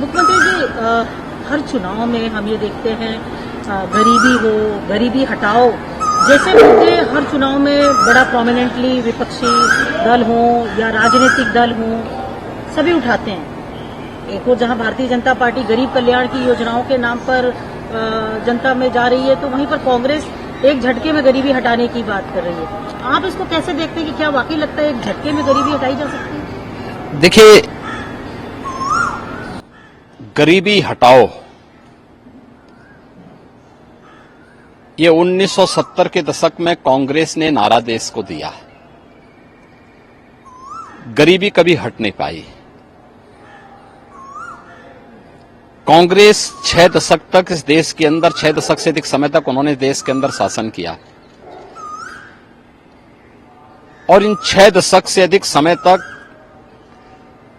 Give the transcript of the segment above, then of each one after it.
मुख्यमंत्री जी, हर चुनाव में हम ये देखते हैं गरीबी हो, गरीबी हटाओ जैसे मुद्दे हर चुनाव में बड़ा प्रोमिनेंटली विपक्षी दल हो या राजनीतिक दल हो सभी उठाते हैं। एक और जहां भारतीय जनता पार्टी गरीब कल्याण की योजनाओं के नाम पर जनता में जा रही है, तो वहीं पर कांग्रेस एक झटके में गरीबी हटाने की बात कर रही है। आप इसको कैसे देखते हैं कि क्या वाकई लगता है एक झटके में गरीबी हटाई जा सकती है? देखिए, गरीबी हटाओ ये 1970 के दशक में कांग्रेस ने नारा देश को दिया। गरीबी कभी हट नहीं पाई। कांग्रेस 6 दशक तक इस देश के अंदर 6 दशक से अधिक समय तक उन्होंने देश के अंदर शासन किया और इन 6 दशक से अधिक समय तक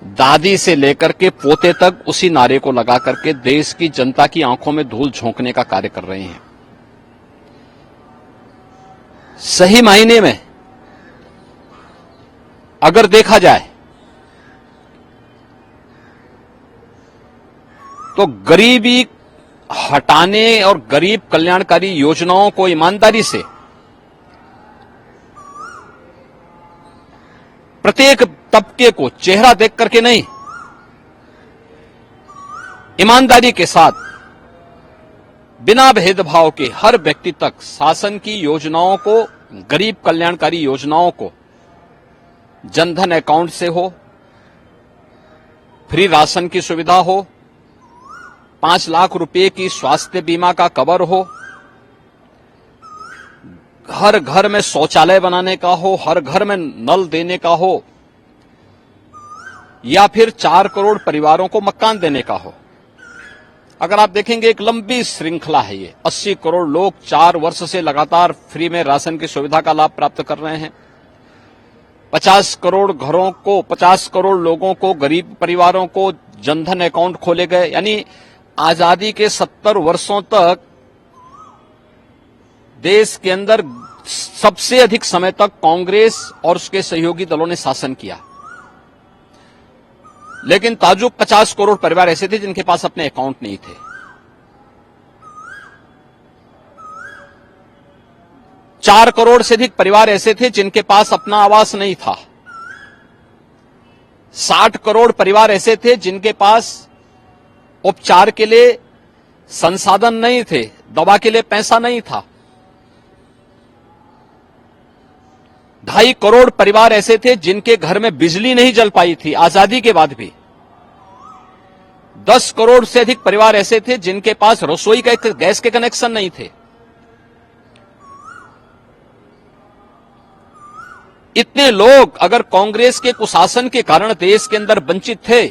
दादी से लेकर के पोते तक उसी नारे को लगा करके देश की जनता की आंखों में धूल झोंकने का कार्य कर रहे हैं। सही मायने में अगर देखा जाए तो गरीबी हटाने और गरीब कल्याणकारी योजनाओं को ईमानदारी से प्रत्येक तबके को चेहरा देख करके नहीं, ईमानदारी के साथ बिना भेदभाव के हर व्यक्ति तक शासन की योजनाओं को, गरीब कल्याणकारी योजनाओं को जनधन अकाउंट से हो, फ्री राशन की सुविधा हो, 5 लाख रुपए की स्वास्थ्य बीमा का कवर हो, हर घर में शौचालय बनाने का हो, हर घर में नल देने का हो, या फिर 4 करोड़ परिवारों को मकान देने का हो। अगर आप देखेंगे एक लंबी श्रृंखला है ये। 80 करोड़ लोग 4 वर्ष से लगातार फ्री में राशन की सुविधा का लाभ प्राप्त कर रहे हैं। 50 करोड़ घरों को, 50 करोड़ लोगों को, गरीब परिवारों को जनधन अकाउंट खोले गए। यानी आजादी के 70 वर्षों तक देश के अंदर सबसे अधिक समय तक कांग्रेस और उसके सहयोगी दलों ने शासन किया। लेकिन ताजुब 50 करोड़ परिवार ऐसे थे जिनके पास अपने अकाउंट नहीं थे। 4 करोड़ से अधिक परिवार ऐसे थे जिनके पास अपना आवास नहीं था। 60 करोड़ परिवार ऐसे थे जिनके पास उपचार के लिए संसाधन नहीं थे, दवा के लिए पैसा नहीं था। 2.5 करोड़ परिवार ऐसे थे जिनके घर में बिजली नहीं जल पाई थी आजादी के बाद भी। 10 करोड़ से अधिक परिवार ऐसे थे जिनके पास रसोई का गैस के कनेक्शन नहीं थे। इतने लोग अगर कांग्रेस के कुशासन के कारण देश के अंदर वंचित थे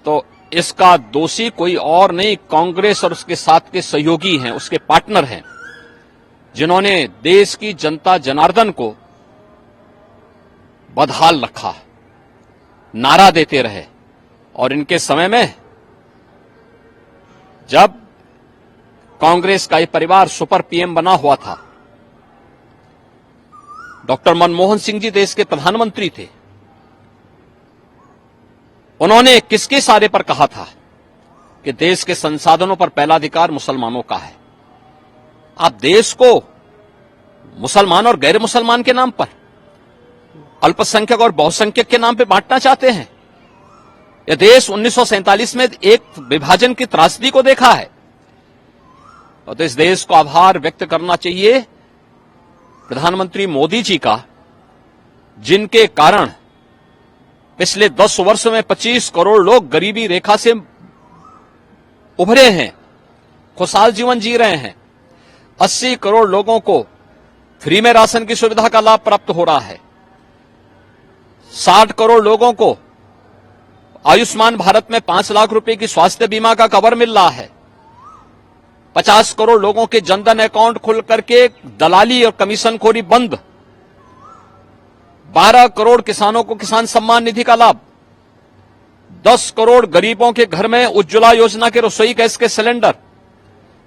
तो इसका दोषी कोई और नहीं, कांग्रेस और उसके साथ के सहयोगी हैं, उसके पार्टनर हैं, जिन्होंने देश की जनता जनार्दन को बदहाल रखा, नारा देते रहे। और इनके समय में जब कांग्रेस का ये परिवार सुपर पीएम बना हुआ था, डॉक्टर मनमोहन सिंह जी देश के प्रधानमंत्री थे। उन्होंने किसके इशारे पर कहा था कि देश के संसाधनों पर पहला अधिकार मुसलमानों का है। आप देश को मुसलमान और गैर मुसलमान के नाम पर, अल्पसंख्यक और बहुसंख्यक के नाम पर बांटना चाहते हैं। यह देश 1947 में एक विभाजन की त्रासदी को देखा है और तो इस देश को आभार व्यक्त करना चाहिए प्रधानमंत्री मोदी जी का, जिनके कारण पिछले 10 वर्ष में 25 करोड़ लोग गरीबी रेखा से उभरे हैं, खुशहाल जीवन जी रहे हैं। 80 करोड़ लोगों को फ्री में राशन की सुविधा का लाभ प्राप्त हो रहा है। 60 करोड़ लोगों को आयुष्मान भारत में 5 लाख रुपए की स्वास्थ्य बीमा का कवर मिल रहा है। 50 करोड़ लोगों के जनधन अकाउंट खुल करके दलाली और कमीशनखोरी बंद। 12 करोड़ किसानों को किसान सम्मान निधि का लाभ। 10 करोड़ गरीबों के घर में उज्ज्वला योजना के रसोई गैस के सिलेंडर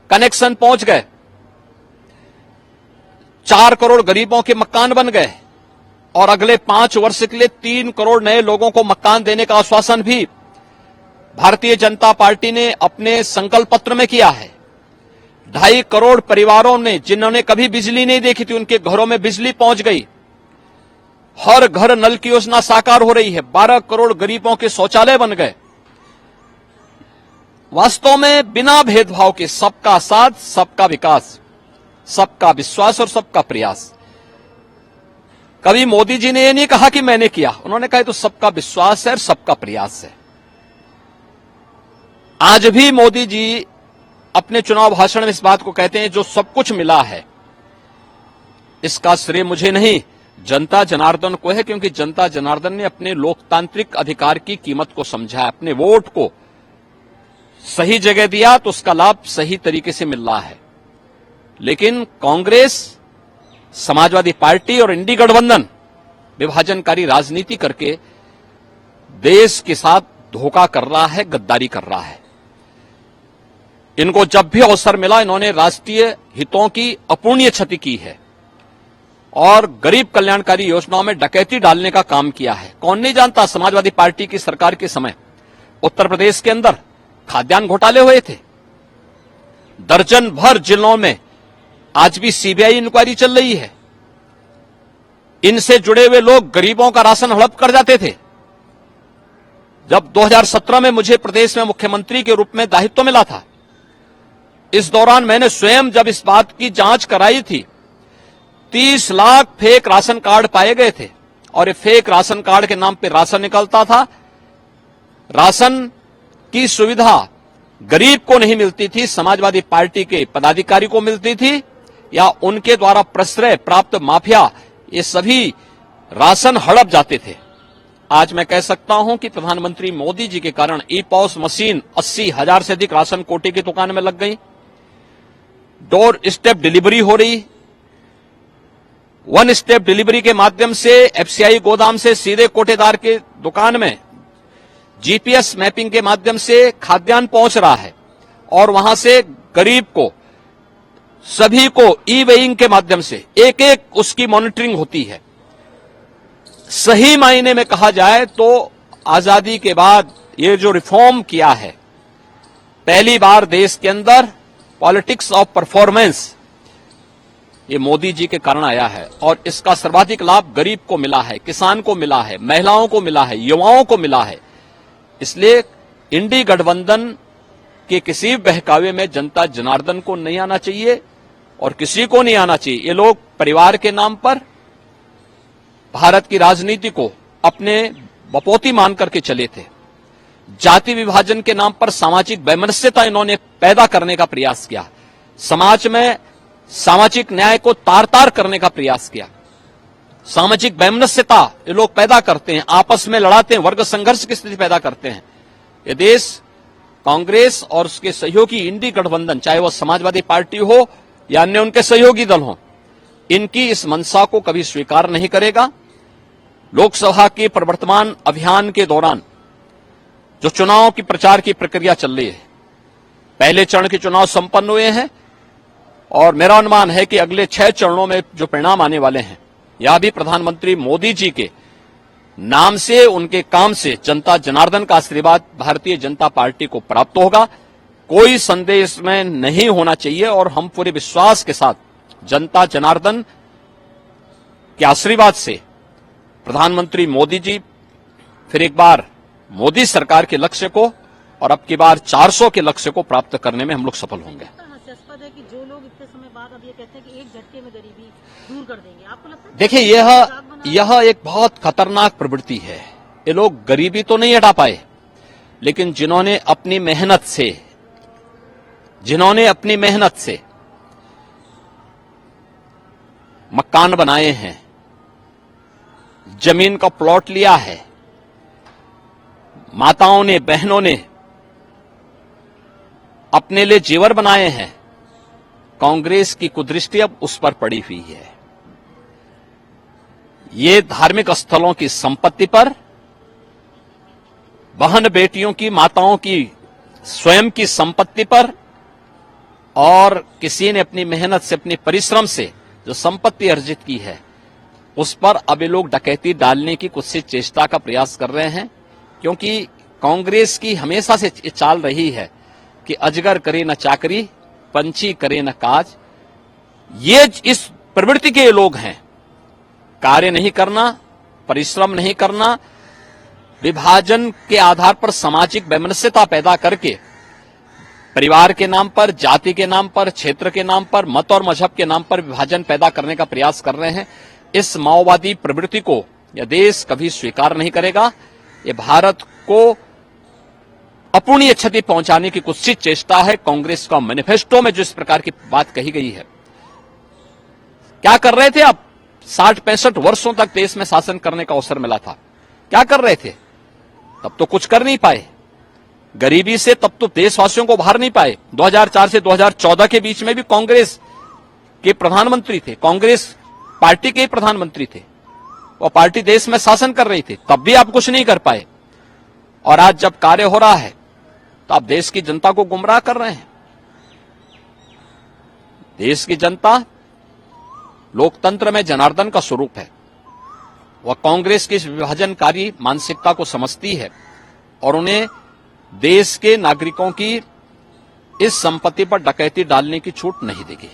कनेक्शन पहुंच गए। 4 करोड़ गरीबों के मकान बन गए। और अगले 5 वर्ष के लिए 3 करोड़ नए लोगों को मकान देने का आश्वासन भी भारतीय जनता पार्टी ने अपने संकल्प पत्र में किया है। 2.5 करोड़ परिवारों ने, जिन्होंने कभी बिजली नहीं देखी थी, उनके घरों में बिजली पहुंच गई। हर घर नल की योजना साकार हो रही है। 12 करोड़ गरीबों के शौचालय बन गए। वास्तव में बिना भेदभाव के सबका साथ, सबका विकास, सबका विश्वास और सबका प्रयास। कभी मोदी जी ने यह नहीं कहा कि मैंने किया, उन्होंने कहा तो सबका विश्वास है और सबका प्रयास है। आज भी मोदी जी अपने चुनाव भाषण में इस बात को कहते हैं, जो सब कुछ मिला है इसका श्रेय मुझे नहीं, जनता जनार्दन को है, क्योंकि जनता जनार्दन ने अपने लोकतांत्रिक अधिकार की कीमत को समझा, अपने वोट को सही जगह दिया तो उसका लाभ सही तरीके से मिल रहा है। लेकिन कांग्रेस, समाजवादी पार्टी और इंडी गठबंधन विभाजनकारी राजनीति करके देश के साथ धोखा कर रहा है, गद्दारी कर रहा है। इनको जब भी अवसर मिला इन्होंने राष्ट्रीय हितों की अपूर्णीय क्षति की है और गरीब कल्याणकारी योजनाओं में डकैती डालने का काम किया है। कौन नहीं जानता, समाजवादी पार्टी की सरकार के समय उत्तर प्रदेश के अंदर खाद्यान्न घोटाले हुए थे। दर्जन भर जिलों में आज भी सीबीआई इंक्वायरी चल रही है। इनसे जुड़े हुए लोग गरीबों का राशन हड़प कर जाते थे। जब 2017 में मुझे प्रदेश में मुख्यमंत्री के रूप में दायित्व मिला था, इस दौरान मैंने स्वयं जब इस बात की जांच कराई थी, 30 लाख फेक राशन कार्ड पाए गए थे और ये फेक राशन कार्ड के नाम पे राशन निकलता था। राशन की सुविधा गरीब को नहीं मिलती थी, समाजवादी पार्टी के पदाधिकारी को मिलती थी या उनके द्वारा प्रश्रय प्राप्त माफिया, ये सभी राशन हड़प जाते थे। आज मैं कह सकता हूं कि प्रधानमंत्री मोदी जी के कारण ई-पॉस मशीन 80,000 से अधिक राशन कोटे की दुकान में लग गई। डोर स्टेप डिलीवरी हो रही। 1 स्टेप डिलीवरी के माध्यम से एफसीआई गोदाम से सीधे कोटेदार के दुकान में जीपीएस मैपिंग के माध्यम से खाद्यान्न पहुंच रहा है और वहां से गरीब को, सभी को ई वेइंग के माध्यम से एक एक उसकी मॉनिटरिंग होती है। सही मायने में कहा जाए तो आजादी के बाद ये जो रिफॉर्म किया है, पहली बार देश के अंदर पॉलिटिक्स ऑफ परफॉर्मेंस, ये मोदी जी के कारण आया है और इसका सर्वाधिक लाभ गरीब को मिला है, किसान को मिला है, महिलाओं को मिला है, युवाओं को मिला है। इसलिए इंडी गठबंधन के किसी बहकावे में जनता जनार्दन को नहीं आना चाहिए और किसी को नहीं आना चाहिए। ये लोग परिवार के नाम पर भारत की राजनीति को अपने बपोती मान करके चले थे। जाति विभाजन के नाम पर सामाजिक वैमनस्यता इन्होंने पैदा करने का प्रयास किया। समाज में सामाजिक न्याय को तार तार करने का प्रयास किया। सामाजिक वैमनस्यता ये लोग पैदा करते हैं, आपस में लड़ाते हैं, वर्ग संघर्ष की स्थिति पैदा करते हैं। ये देश कांग्रेस और उसके सहयोगी इंडी गठबंधन, चाहे वह समाजवादी पार्टी हो या अन्य उनके सहयोगी दल हो, इनकी इस मंशा को कभी स्वीकार नहीं करेगा। लोकसभा के प्रवर्तमान अभियान के दौरान जो चुनाव की प्रचार की प्रक्रिया चल रही है, पहले चरण के चुनाव संपन्न हुए हैं और मेरा अनुमान है कि अगले 6 चरणों में जो परिणाम आने वाले हैं, यह भी प्रधानमंत्री मोदी जी के नाम से, उनके काम से जनता जनार्दन का आशीर्वाद भारतीय जनता पार्टी को प्राप्त होगा। कोई संदेह इसमें नहीं होना चाहिए और हम पूरे विश्वास के साथ जनता जनार्दन के आशीर्वाद से प्रधानमंत्री मोदी जी फिर एक बार मोदी सरकार के लक्ष्य को और अब की बार 400 के लक्ष्य को प्राप्त करने में हम लोग सफल होंगे। हास्यास्पद है कि जो लोग इतने समय बाद अब ये कहते हैं कि एक झटके में गरीबी दूर कर देंगे, आपको लगता है? देखिए, यह एक बहुत खतरनाक प्रवृत्ति है। ये लोग गरीबी तो नहीं हटा पाए, लेकिन जिन्होंने अपनी मेहनत से मकान बनाए हैं, जमीन का प्लॉट लिया है, माताओं ने, बहनों ने अपने लिए जेवर बनाए हैं, कांग्रेस की कुदृष्टि अब उस पर पड़ी हुई है। ये धार्मिक स्थलों की संपत्ति पर, बहन बेटियों की, माताओं की स्वयं की संपत्ति पर और किसी ने अपनी मेहनत से, अपने परिश्रम से जो संपत्ति अर्जित की है, उस पर अब ये लोग डकैती डालने की कुछ सी चेष्टा का प्रयास कर रहे हैं, क्योंकि कांग्रेस की हमेशा से चाल रही है कि अजगर करे न चाकरी, पंछी करे न काज। ये इस प्रवृत्ति के लोग हैं, कार्य नहीं करना, परिश्रम नहीं करना, विभाजन के आधार पर सामाजिक वैमनस्यता पैदा करके परिवार के नाम पर, जाति के नाम पर, क्षेत्र के नाम पर, मत और मजहब के नाम पर विभाजन पैदा करने का प्रयास कर रहे हैं। इस माओवादी प्रवृत्ति को यह देश कभी स्वीकार नहीं करेगा। ये भारत को अपूर्णीय क्षति पहुंचाने की कुत्सित चेष्टा है। कांग्रेस का मैनिफेस्टो में जो इस प्रकार की बात कही गई है, क्या कर रहे थे आप? 60-65 वर्षों तक देश में शासन करने का अवसर मिला था, क्या कर रहे थे? तब तो कुछ कर नहीं पाए, गरीबी से तब तो देशवासियों को बाहर नहीं पाए। 2004 से 2014 के बीच में भी कांग्रेस के प्रधानमंत्री थे, कांग्रेस पार्टी के प्रधानमंत्री थे, वो पार्टी देश में शासन कर रही थी, तब भी आप कुछ नहीं कर पाए। और आज जब कार्य हो रहा है तो आप देश की जनता को गुमराह कर रहे हैं। देश की जनता लोकतंत्र में जनार्दन का स्वरूप है। वह कांग्रेस की इस विभाजनकारी मानसिकता को समझती है और उन्हें देश के नागरिकों की इस संपत्ति पर डकैती डालने की छूट नहीं देगी।